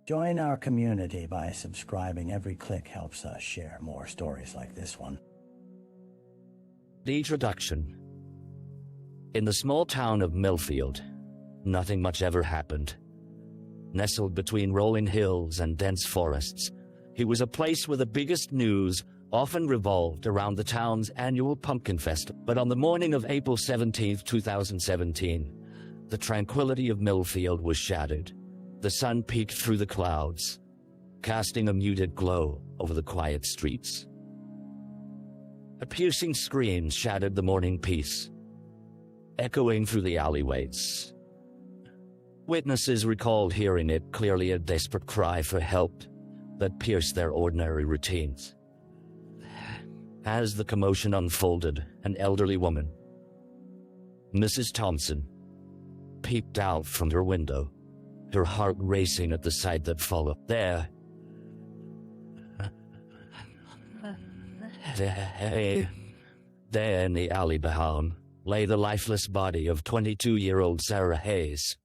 Join our community by subscribing. Every click helps us share more stories like this one. The introduction. In the small town of Millfield, nothing much ever happened. Nestled between rolling hills and dense forests, it was a place where the biggest news often revolved around the town's annual pumpkin festival. But on the morning of April 17, 2017, the tranquility of Millfield was shattered. The sun peeked through the clouds, casting a muted glow over the quiet streets. A piercing scream shattered the morning peace, echoing through the alleyways. Witnesses recalled hearing it, clearly a desperate cry for help that pierced their ordinary routines. As the commotion unfolded, an elderly woman, Mrs. Thompson, peeped out from her window, her heart racing at the sight that followed. There in the alley behind, lay the lifeless body of 22-year-old Sarah Hayes.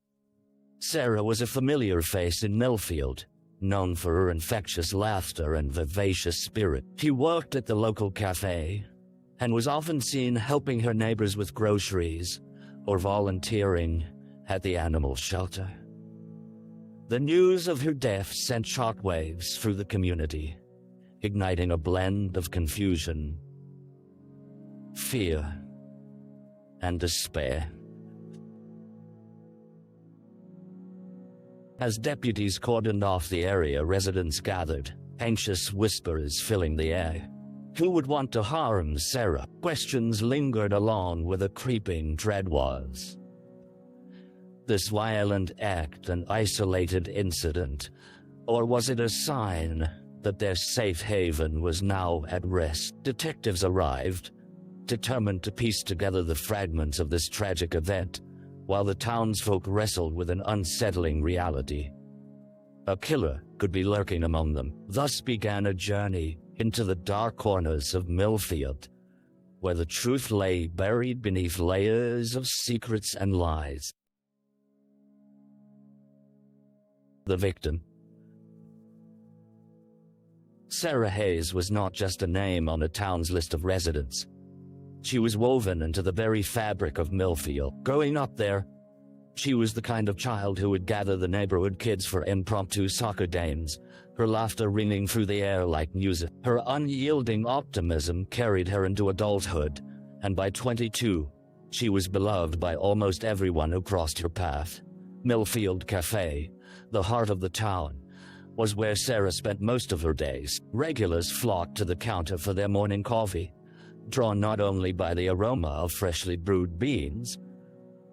Sarah was a familiar face in Millfield, known for her infectious laughter and vivacious spirit. She worked at the local cafe and was often seen helping her neighbors with groceries or volunteering at the animal shelter. The news of her death sent shockwaves through the community, igniting a blend of confusion, fear, and despair. As deputies cordoned off the area, residents gathered, anxious whispers filling the air. Who would want to harm Sarah? Questions lingered along where the creeping dread was. This violent act an isolated incident, or was it a sign that their safe haven was now at rest? Detectives arrived, determined to piece together the fragments of this tragic event, while the townsfolk wrestled with an unsettling reality. A killer could be lurking among them. Thus began a journey into the dark corners of Millfield, where the truth lay buried beneath layers of secrets and lies. The victim. Sarah Hayes was not just a name on a town's list of residents. She was woven into the very fabric of Millfield. Growing up there, she was the kind of child who would gather the neighborhood kids for impromptu soccer games, her laughter ringing through the air like music. Her unyielding optimism carried her into adulthood, and by 22, she was beloved by almost everyone who crossed her path. Millfield Cafe, the heart of the town, was where Sarah spent most of her days. Regulars flocked to the counter for their morning coffee, drawn not only by the aroma of freshly brewed beans,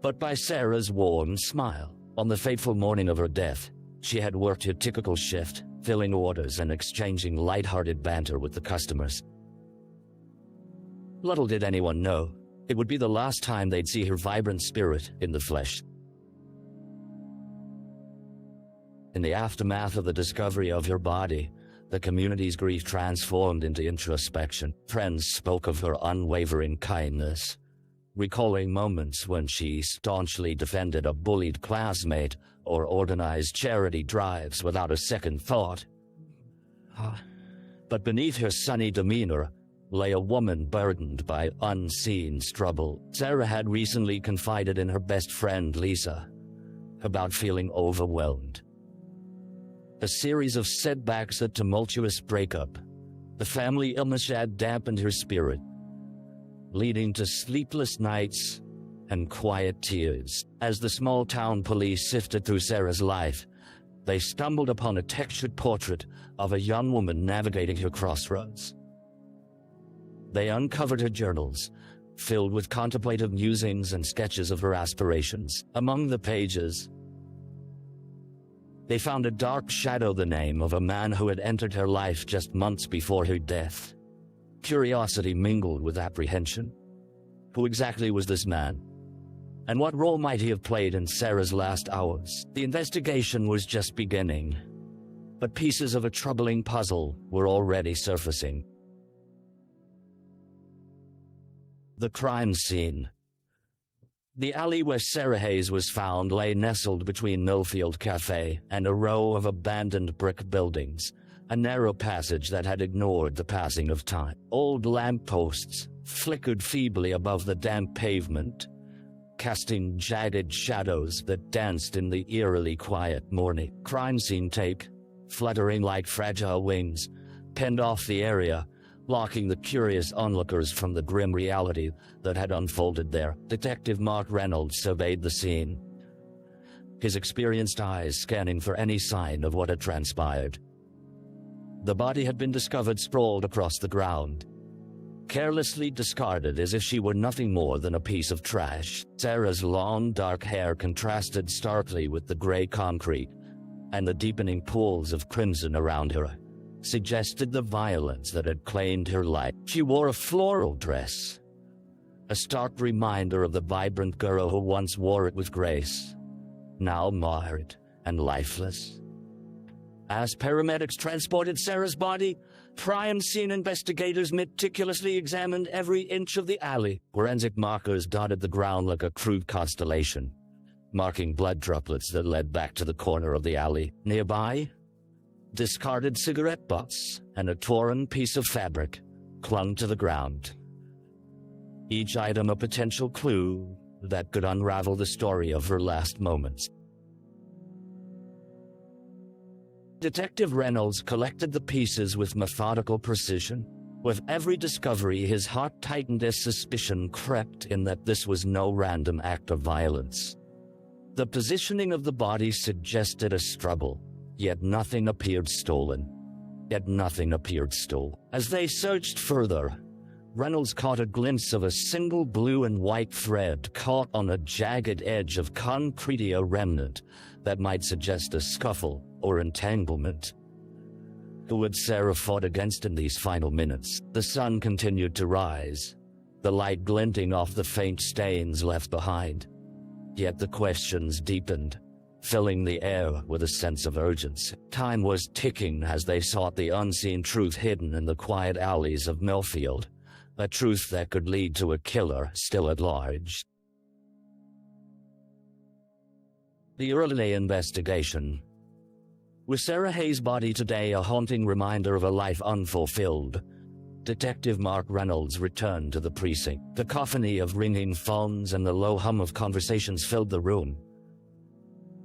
but by Sarah's warm smile. On the fateful morning of her death, she had worked her typical shift, filling orders and exchanging light-hearted banter with the customers. Little did anyone know, it would be the last time they'd see her vibrant spirit in the flesh. In the aftermath of the discovery of her body, the community's grief transformed into introspection. Friends spoke of her unwavering kindness, recalling moments when she staunchly defended a bullied classmate or organized charity drives without a second thought. But beneath her sunny demeanor lay a woman burdened by unseen struggle. Sarah had recently confided in her best friend Lisa about feeling overwhelmed. A series of setbacks, a tumultuous breakup, the family illness had dampened her spirit, leading to sleepless nights and quiet tears. As the small-town police sifted through Sarah's life, they stumbled upon a textured portrait of a young woman navigating her crossroads. They uncovered her journals, filled with contemplative musings and sketches of her aspirations. Among the pages, they found a dark shadow, the name of a man who had entered her life just months before her death. Curiosity mingled with apprehension. Who exactly was this man? And what role might he have played in Sarah's last hours? The investigation was just beginning, but pieces of a troubling puzzle were already surfacing. The crime scene. The alley where Sarah Hayes was found lay nestled between Millfield Cafe and a row of abandoned brick buildings, a narrow passage that had ignored the passing of time. Old lampposts flickered feebly above the damp pavement, casting jagged shadows that danced in the eerily quiet morning. Crime scene tape, fluttering like fragile wings, pinned off the area, blocking the curious onlookers from the grim reality that had unfolded there. Detective Mark Reynolds surveyed the scene, his experienced eyes scanning for any sign of what had transpired. The body had been discovered sprawled across the ground, carelessly discarded as if she were nothing more than a piece of trash. Sarah's long, dark hair contrasted starkly with the gray concrete, and the deepening pools of crimson around her suggested the violence that had claimed her life. She wore a floral dress, a stark reminder of the vibrant girl who once wore it with grace, now marred and lifeless. As paramedics transported Sarah's body, crime scene investigators meticulously examined every inch of the alley. Forensic markers dotted the ground like a crude constellation, marking blood droplets that led back to the corner of the alley. Nearby, discarded cigarette butts and a torn piece of fabric clung to the ground, each item a potential clue that could unravel the story of her last moments. Detective Reynolds collected the pieces with methodical precision. With every discovery, his heart tightened as suspicion crept in that this was no random act of violence. The positioning of the body suggested a struggle, yet nothing appeared stolen. As they searched further, Reynolds caught a glimpse of a single blue and white thread caught on a jagged edge of concrete, a remnant that might suggest a scuffle or entanglement. Who had Sarah fought against in these final minutes? The sun continued to rise, the light glinting off the faint stains left behind. Yet the questions deepened, filling the air with a sense of urgency. Time was ticking as they sought the unseen truth hidden in the quiet alleys of Millfield, a truth that could lead to a killer still at large. The early investigation. Was Sarah Hayes' body today a haunting reminder of a life unfulfilled? Detective Mark Reynolds returned to the precinct. The cacophony of ringing phones and the low hum of conversations filled the room.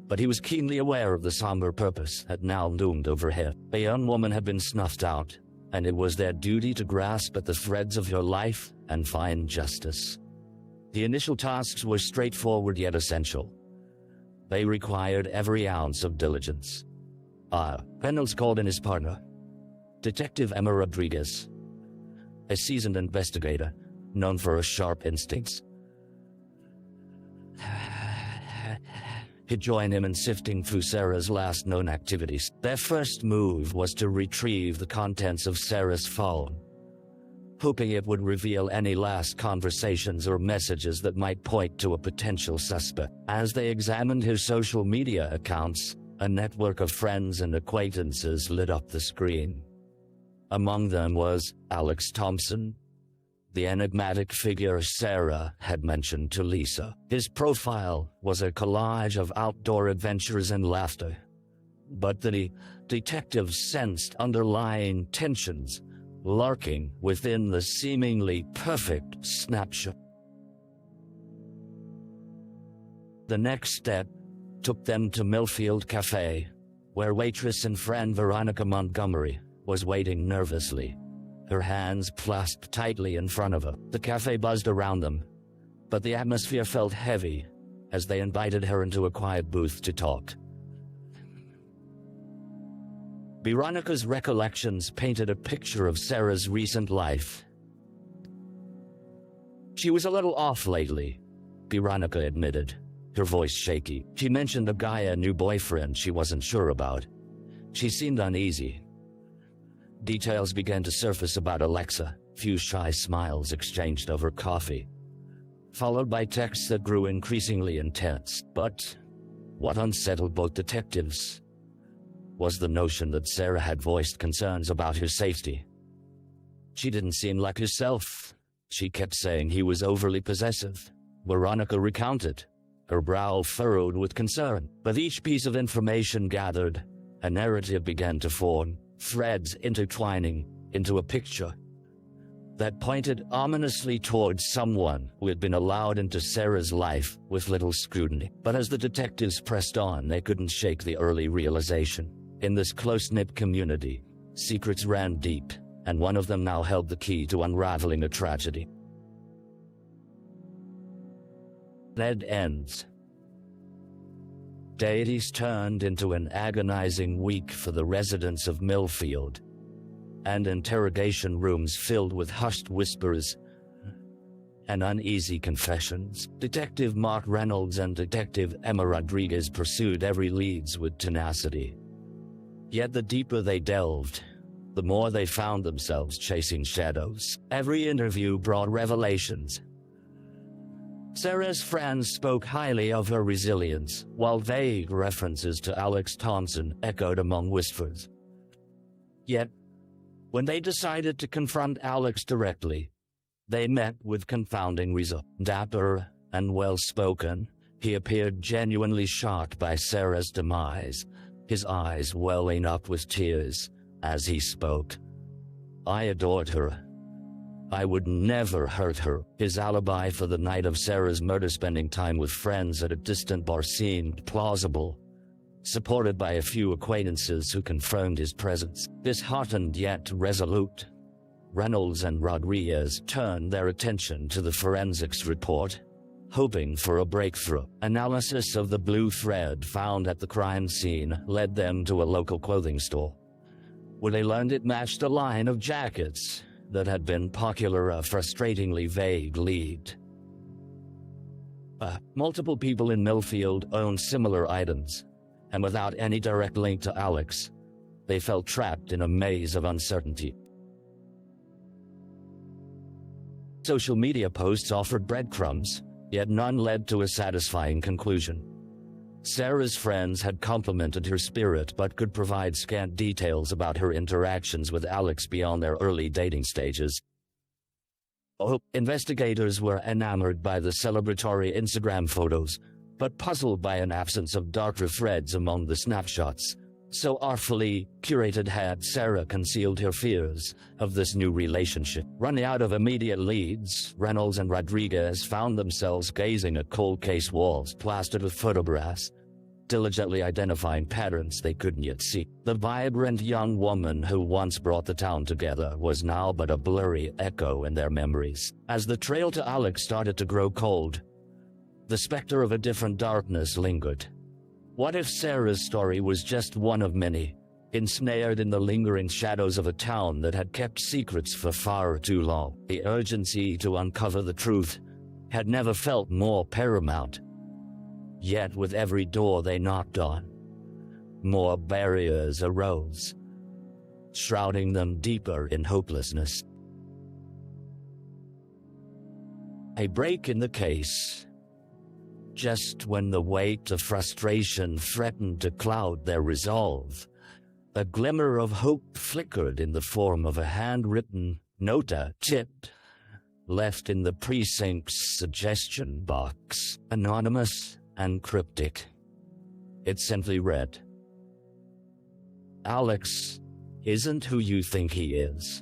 But he was keenly aware of the somber purpose that now loomed overhead. A young woman had been snuffed out, and it was their duty to grasp at the threads of her life and find justice. The initial tasks were straightforward yet essential. They required every ounce of diligence. Reynolds called in his partner, Detective Emma Rodriguez, a seasoned investigator known for her sharp instincts. He'd join him in sifting through Sarah's last known activities. Their first move was to retrieve the contents of Sarah's phone, hoping it would reveal any last conversations or messages that might point to a potential suspect. As they examined his social media accounts, a network of friends and acquaintances lit up the screen. Among them was Alex Thompson, the enigmatic figure Sarah had mentioned to Lisa. His profile was a collage of outdoor adventures and laughter, but the detectives sensed underlying tensions lurking within the seemingly perfect snapshot. The next step took them to Millfield Cafe, where waitress and friend Veronica Montgomery was waiting nervously, her hands clasped tightly in front of her. The cafe buzzed around them, but the atmosphere felt heavy as they invited her into a quiet booth to talk. Veronica's recollections painted a picture of Sarah's recent life. She was a little off lately, Veronica admitted, her voice shaky. She mentioned a new boyfriend she wasn't sure about. She seemed uneasy. Details began to surface about Alexa, few shy smiles exchanged over coffee, followed by texts that grew increasingly intense. But what unsettled both detectives was the notion that Sarah had voiced concerns about her safety. She didn't seem like herself. She kept saying he was overly possessive, Veronica recounted, her brow furrowed with concern. With each piece of information gathered, a narrative began to form, threads intertwining into a picture that pointed ominously towards someone who had been allowed into Sarah's life with little scrutiny. But as the detectives pressed on, they couldn't shake the early realization. In this close-knit community, secrets ran deep, and one of them now held the key to unraveling a tragedy. Dead ends. Days turned into an agonizing week for the residents of Millfield, and interrogation rooms filled with hushed whispers and uneasy confessions. Detective Mark Reynolds and Detective Emma Rodriguez pursued every lead with tenacity. Yet the deeper they delved, the more they found themselves chasing shadows. Every interview brought revelations. Sarah's friends spoke highly of her resilience, while vague references to Alex Thompson echoed among whispers. Yet, when they decided to confront Alex directly, they met with confounding results. Dapper and well-spoken, he appeared genuinely shocked by Sarah's demise, his eyes welling up with tears as he spoke. "I adored her. I would never hurt her." His alibi for the night of Sarah's murder, spending time with friends at a distant bar, seemed plausible, supported by a few acquaintances who confirmed his presence. Disheartened yet resolute, Reynolds and Rodriguez turned their attention to the forensics report, hoping for a breakthrough. Analysis of the blue thread found at the crime scene led them to a local clothing store, where they learned it matched a line of jackets that had been popular, a frustratingly vague lead. Multiple people in Millfield owned similar items, and without any direct link to Alex, they felt trapped in a maze of uncertainty. Social media posts offered breadcrumbs, yet none led to a satisfying conclusion. Sarah's friends had complimented her spirit but could provide scant details about her interactions with Alex beyond their early dating stages. Investigators were enamored by the celebratory Instagram photos, but puzzled by an absence of darker threads among the snapshots. So artfully curated had Sarah concealed her fears of this new relationship. Running out of immediate leads, Reynolds and Rodriguez found themselves gazing at cold case walls plastered with photographs, diligently identifying patterns they couldn't yet see. The vibrant young woman who once brought the town together was now but a blurry echo in their memories. As the trail to Alex started to grow cold, the specter of a different darkness lingered. What if Sarah's story was just one of many, ensnared in the lingering shadows of a town that had kept secrets for far too long? The urgency to uncover the truth had never felt more paramount. Yet with every door they knocked on, more barriers arose, shrouding them deeper in hopelessness. A break in the case. Just when the weight of frustration threatened to cloud their resolve, a glimmer of hope flickered in the form of a handwritten note, tipped, left in the precinct's suggestion box. Anonymous and cryptic. It simply read, "Alex isn't who you think he is."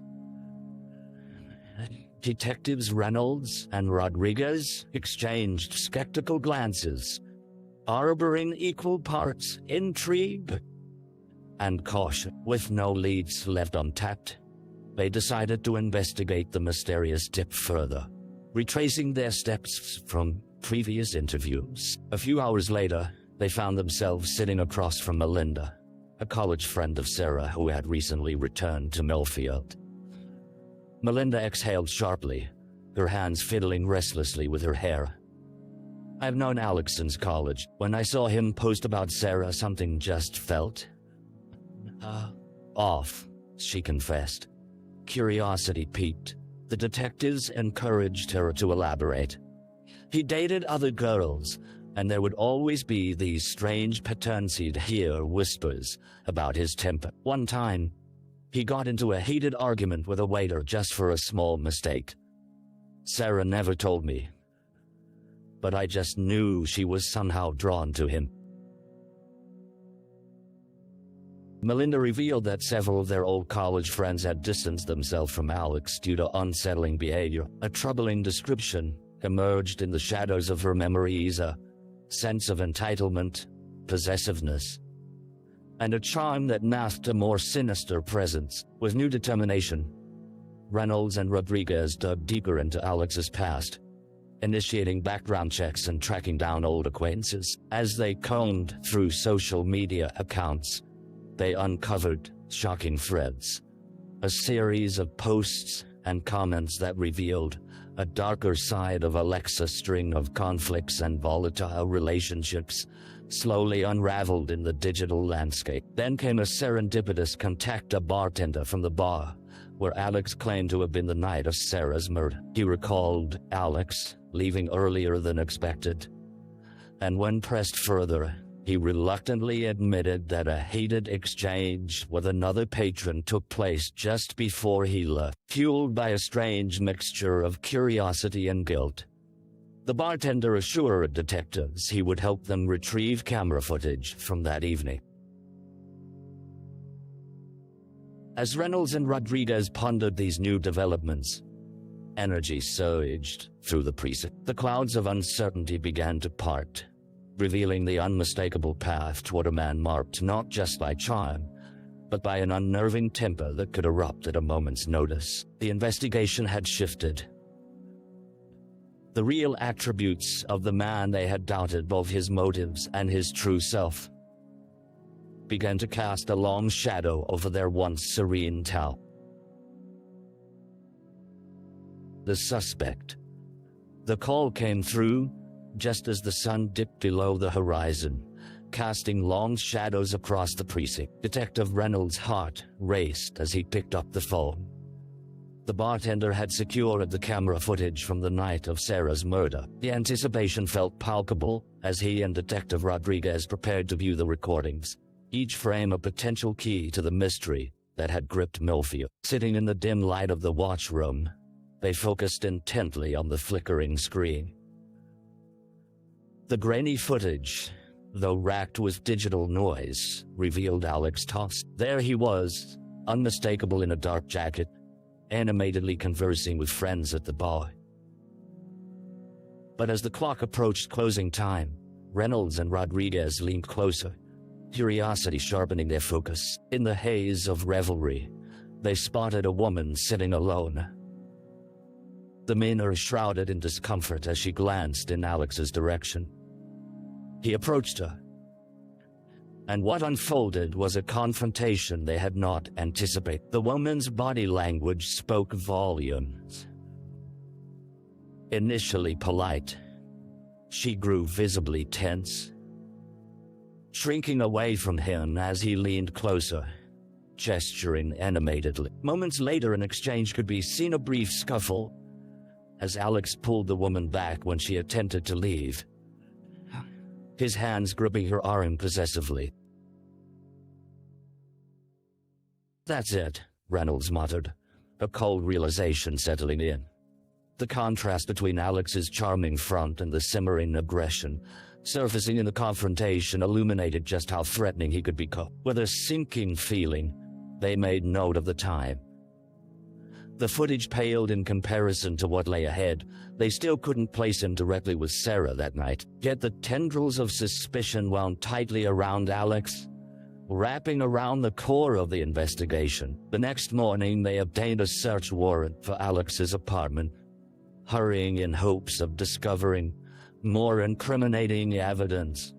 Detectives Reynolds and Rodriguez exchanged skeptical glances, harboring equal parts intrigue and caution. With no leads left untapped, they decided to investigate the mysterious tip further, retracing their steps from previous interviews. A few hours later, they found themselves sitting across from Melinda, a college friend of Sarah who had recently returned to Millfield. Melinda exhaled sharply, her hands fiddling restlessly with her hair. "I've known Alex since college. When I saw him post about Sarah, something just felt off," she confessed. Curiosity piqued. The detectives encouraged her to elaborate. "He dated other girls, and there would always be these strange patterns. He'd hear whispers about his temper. One time, he got into a heated argument with a waiter just for a small mistake. Sarah never told me. but I just knew she was somehow drawn to him. Melinda revealed that several of their old college friends had distanced themselves from Alex due to unsettling behavior. A troubling description emerged in the shadows of her memories, a sense of entitlement, possessiveness, and a charm that masked a more sinister presence. With new determination, Reynolds and Rodriguez dug deeper into Alex's past, initiating background checks and tracking down old acquaintances. As they combed through social media accounts, they uncovered shocking threads, a series of posts and comments that revealed a darker side of Alexa's string of conflicts and volatile relationships slowly unraveled in the digital landscape. Then came a serendipitous contact, a bartender from the bar where Alex claimed to have been the night of Sarah's murder. He recalled Alex leaving earlier than expected, and when pressed further, he reluctantly admitted that a heated exchange with another patron took place just before he left, fueled by a strange mixture of curiosity and guilt. The bartender assured detectives he would help them retrieve camera footage from that evening. As Reynolds and Rodriguez pondered these new developments, energy surged through the precinct. The clouds of uncertainty began to part, revealing the unmistakable path toward a man marked not just by charm, but by an unnerving temper that could erupt at a moment's notice. The investigation had shifted. The real attributes of the man they had doubted, both his motives and his true self, began to cast a long shadow over their once serene town. The suspect. The call came through just as the sun dipped below the horizon, casting long shadows across the precinct. Detective Reynolds' heart raced as he picked up the phone. The bartender had secured the camera footage from the night of Sarah's murder. The anticipation felt palpable as he and Detective Rodriguez prepared to view the recordings, each frame a potential key to the mystery that had gripped Millfield. Sitting in the dim light of the watchroom, they focused intently on the flickering screen. The grainy footage, though racked with digital noise, revealed Alex tossed. There he was, unmistakable in a dark jacket, animatedly conversing with friends at the bar. But as the clock approached closing time, Reynolds and Rodriguez leaned closer, curiosity sharpening their focus. In the haze of revelry, they spotted a woman sitting alone. The demeanor shrouded in discomfort as she glanced in Alex's direction. He approached her, and what unfolded was a confrontation they had not anticipated. The woman's body language spoke volumes. Initially polite, she grew visibly tense, shrinking away from him as he leaned closer, gesturing animatedly. Moments later, an exchange could be seen, a brief scuffle, as Alex pulled the woman back when she attempted to leave, his hands gripping her arm possessively. "That's it," Reynolds muttered, a cold realization settling in. The contrast between Alex's charming front and the simmering aggression surfacing in the confrontation illuminated just how threatening he could become. With a sinking feeling, they made note of the time. The footage paled in comparison to what lay ahead. They still couldn't place him directly with Sarah that night. Yet the tendrils of suspicion wound tightly around Alex, wrapping around the core of the investigation. The next morning, they obtained a search warrant for Alex's apartment, hurrying in hopes of discovering more incriminating evidence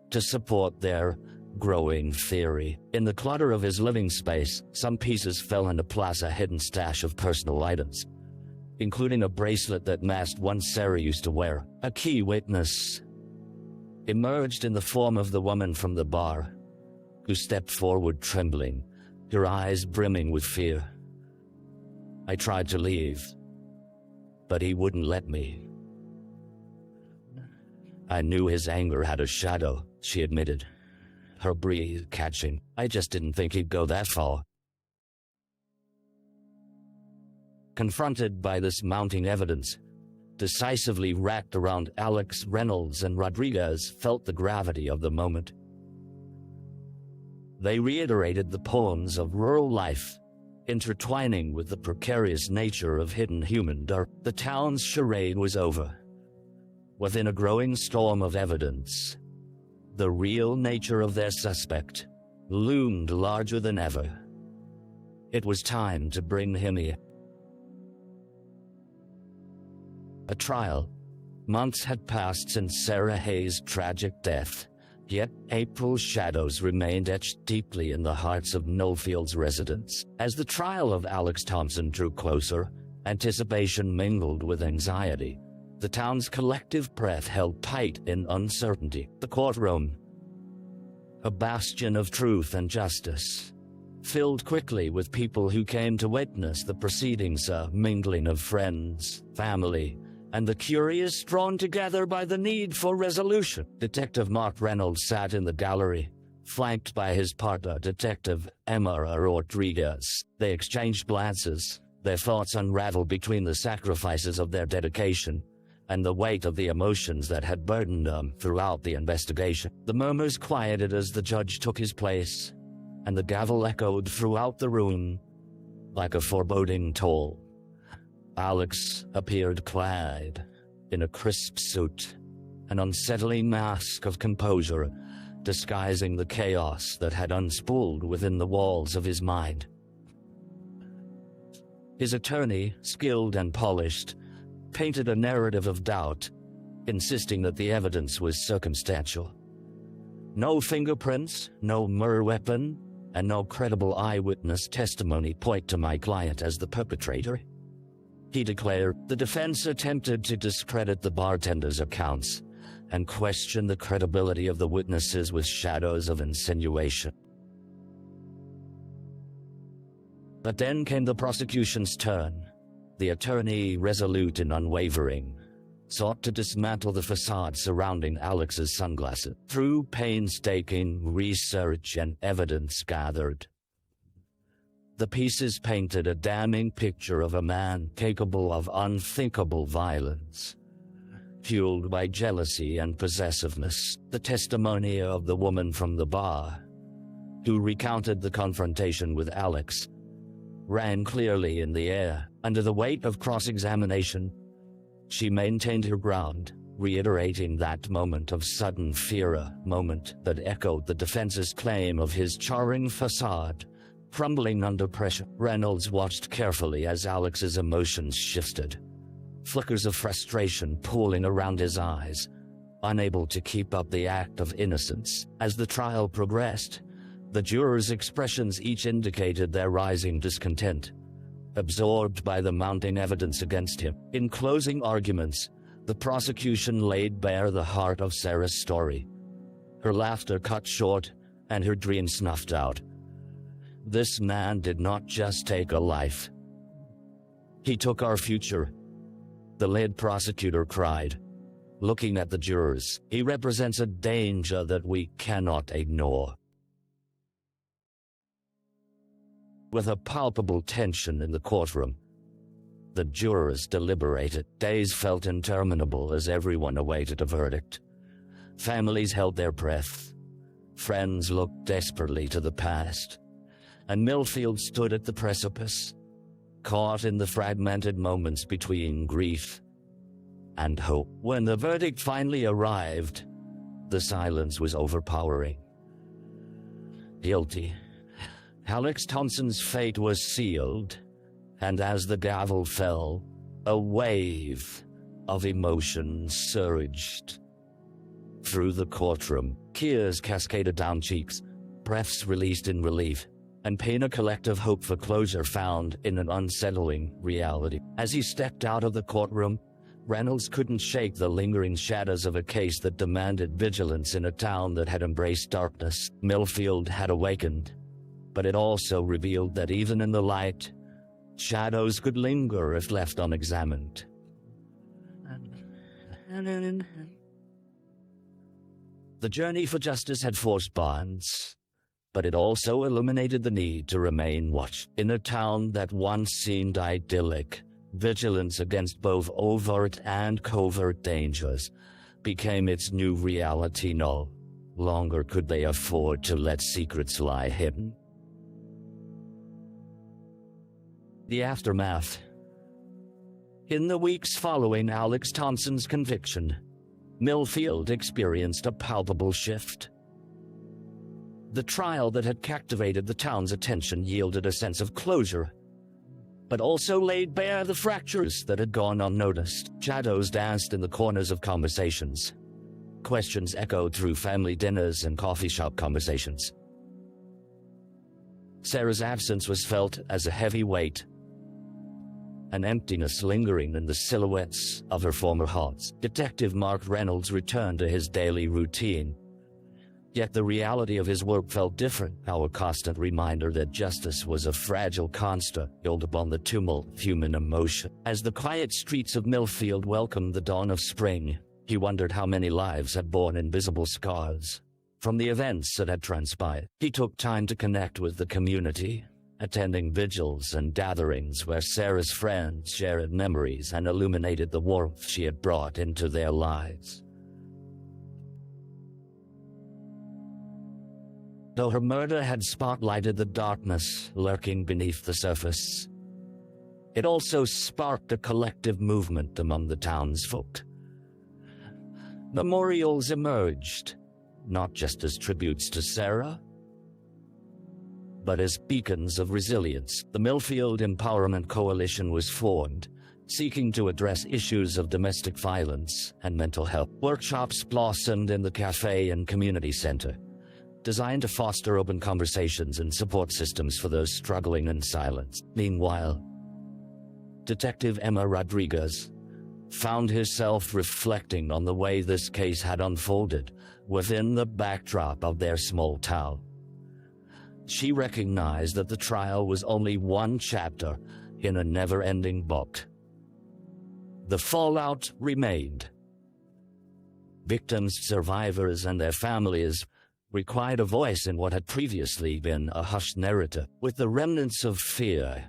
to support their growing theory. In the clutter of his living space, some pieces fell into place, a hidden stash of personal items, including a bracelet that masked one Sarah used to wear. A key witness emerged in the form of the woman from the bar, who stepped forward trembling, her eyes brimming with fear. "I tried to leave, but he wouldn't let me." "I knew his anger had a shadow," she admitted, her breath catching. "I just didn't think he'd go that far." Confronted by this mounting evidence, decisively wrapped around Alex, Reynolds, and Rodriguez felt the gravity of the moment. They reiterated the poems of rural life, intertwining with the precarious nature of hidden human dirt. The town's charade was over. Within a growing storm of evidence, the real nature of their suspect loomed larger than ever. It was time to bring him here. A trial. Months had passed since Sarah Hayes' tragic death, yet April's shadows remained etched deeply in the hearts of Millfield's residents. As the trial of Alex Thompson drew closer, anticipation mingled with anxiety. The town's collective breath held tight in uncertainty. The courtroom, a bastion of truth and justice, filled quickly with people who came to witness the proceedings, a mingling of friends, family, and the curious drawn together by the need for resolution. Detective Mark Reynolds sat in the gallery, flanked by his partner, Detective Emma Rodriguez. They exchanged glances, their thoughts unraveled between the sacrifices of their dedication and the weight of the emotions that had burdened them throughout the investigation. The murmurs quieted as the judge took his place, and the gavel echoed throughout the room like a foreboding toll. Alex appeared clad in a crisp suit, an unsettling mask of composure disguising the chaos that had unspooled within the walls of his mind. His attorney, skilled and polished, painted a narrative of doubt, insisting that the evidence was circumstantial. No fingerprints, no murder weapon, and no credible eyewitness testimony point to my client as the perpetrator. He declared the defense attempted to discredit the bartender's accounts and question the credibility of the witnesses with shadows of insinuation. But then came the prosecution's turn. The attorney, resolute and unwavering, sought to dismantle the facade surrounding Alex's sunglasses. Through painstaking research and evidence gathered, the pieces painted a damning picture of a man capable of unthinkable violence, fueled by jealousy and possessiveness. The testimony of the woman from the bar, who recounted the confrontation with Alex, ran clearly in the air. Under the weight of cross-examination, she maintained her ground, reiterating that moment of sudden fear, a moment that echoed the defense's claim of his charring facade crumbling under pressure. Reynolds watched carefully as Alex's emotions shifted, flickers of frustration pooling around his eyes, unable to keep up the act of innocence. As the trial progressed, the jurors' expressions each indicated their rising discontent, absorbed by the mounting evidence against him. In closing arguments, the prosecution laid bare the heart of Sarah's story, her laughter cut short and her dreams snuffed out. This man did not just take a life. He took our future, the lead prosecutor cried, looking at the jurors. He represents a danger that we cannot ignore. With a palpable tension in the courtroom, the jurors deliberated. Days felt interminable as everyone awaited a verdict. Families held their breath. Friends looked desperately to the past. And Millfield stood at the precipice, caught in the fragmented moments between grief and hope. When the verdict finally arrived, the silence was overpowering. Guilty. Alex Thompson's fate was sealed, and as the gavel fell, a wave of emotion surged through the courtroom. Tears cascaded down cheeks, breaths released in relief, and pain a collective hope for closure found in an unsettling reality. As he stepped out of the courtroom, Reynolds couldn't shake the lingering shadows of a case that demanded vigilance in a town that had embraced darkness. Millfield had awakened, but it also revealed that even in the light, shadows could linger if left unexamined. The journey for justice had forced bonds, but it also illuminated the need to remain watchful. In a town that once seemed idyllic, Vigilance against both overt and covert dangers became its new reality. No longer could they afford to let secrets lie hidden. The aftermath. In the weeks following Alex Thompson's conviction, Millfield experienced a palpable shift. The trial that had captivated the town's attention yielded a sense of closure, but also laid bare the fractures that had gone unnoticed. Shadows danced in the corners of conversations. Questions echoed through family dinners and coffee shop conversations. Sarah's absence was felt as a heavy weight, an emptiness lingering in the silhouettes of her former haunts. Detective Mark Reynolds returned to his daily routine, yet the reality of his work felt different. Our constant reminder that justice was a fragile construct built upon the tumult of human emotion. As the quiet streets of Millfield welcomed the dawn of spring, he wondered how many lives had borne invisible scars from the events that had transpired. He took time to connect with the community, attending vigils and gatherings where Sarah's friends shared memories and illuminated the warmth she had brought into their lives. Though her murder had spotlighted the darkness lurking beneath the surface, it also sparked a collective movement among the townsfolk. Memorials emerged, not just as tributes to Sarah, but as beacons of resilience. The Millfield Empowerment Coalition was formed, seeking to address issues of domestic violence and mental health. Workshops blossomed in the cafe and community center, designed to foster open conversations and support systems for those struggling in silence. Meanwhile, Detective Emma Rodriguez found herself reflecting on the way this case had unfolded within the backdrop of their small town. She recognized that the trial was only one chapter in a never-ending book. The fallout remained. Victims, survivors, and their families required a voice in what had previously been a hushed narrative, with the remnants of fear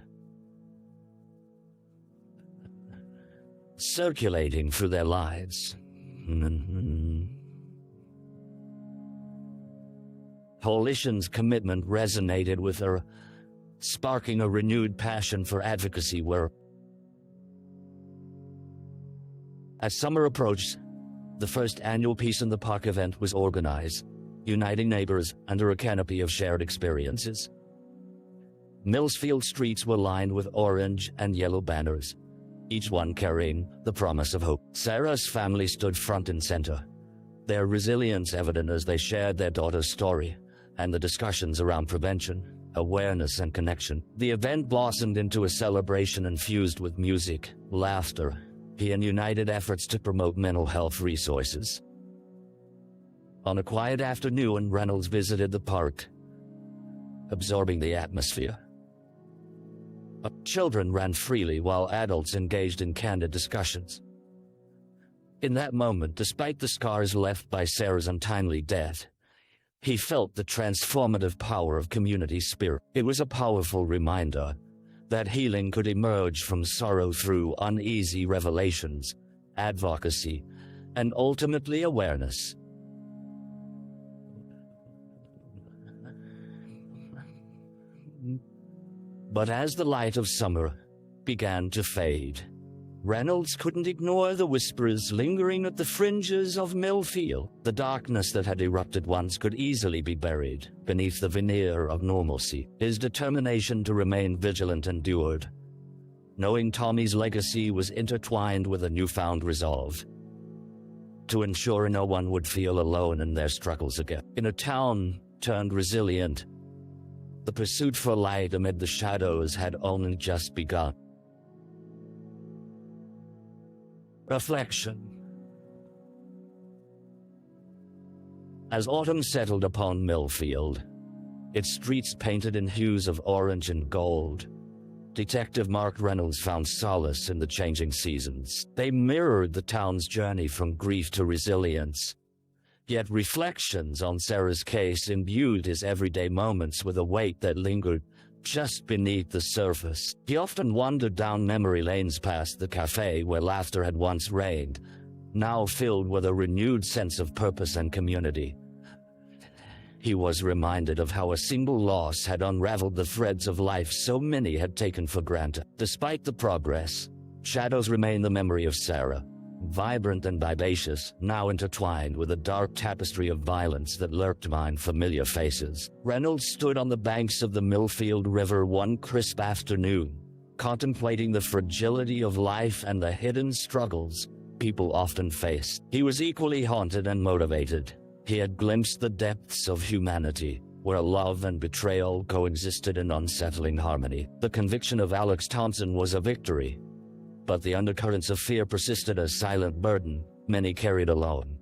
circulating through their lives. Coalition's commitment resonated with her, sparking a renewed passion for advocacy work. As summer approached, the first annual Peace in the Park event was organized, uniting neighbors under a canopy of shared experiences. Millfield streets were lined with orange and yellow banners, each one carrying the promise of hope. Sarah's family stood front and center, their resilience evident as they shared their daughter's story and the discussions around prevention, awareness, and connection. The event blossomed into a celebration infused with music, laughter, and united efforts to promote mental health resources. On a quiet afternoon, Reynolds visited the park, absorbing the atmosphere. Children ran freely while adults engaged in candid discussions. In that moment, despite the scars left by Sarah's untimely death, he felt the transformative power of community spirit. It was a powerful reminder that healing could emerge from sorrow through uneasy revelations, advocacy, and ultimately awareness. But as the light of summer began to fade, Reynolds couldn't ignore the whispers lingering at the fringes of Millfield. The darkness that had erupted once could easily be buried beneath the veneer of normalcy. His determination to remain vigilant endured, knowing Tommy's legacy was intertwined with a newfound resolve to ensure no one would feel alone in their struggles again. In a town turned resilient, the pursuit for light amid the shadows had only just begun. Reflection. As autumn settled upon Millfield, its streets painted in hues of orange and gold, Detective Mark Reynolds found solace in the changing seasons. They mirrored the town's journey from grief to resilience, yet reflections on Sarah's case imbued his everyday moments with a weight that lingered, just beneath the surface. He often wandered down memory lanes past the cafe where laughter had once reigned, now filled with a renewed sense of purpose and community. He was reminded of how a single loss had unraveled the threads of life so many had taken for granted. Despite the progress, shadows remain the memory of Sarah, vibrant and vivacious, now intertwined with a dark tapestry of violence that lurked behind familiar faces. Reynolds stood on the banks of the Millfield River one crisp afternoon, contemplating the fragility of life and the hidden struggles people often face. He was equally haunted and motivated. He had glimpsed the depths of humanity, where love and betrayal coexisted in unsettling harmony. The conviction of Alex Thompson was a victory, but the undercurrents of fear persisted as silent burden many carried alone.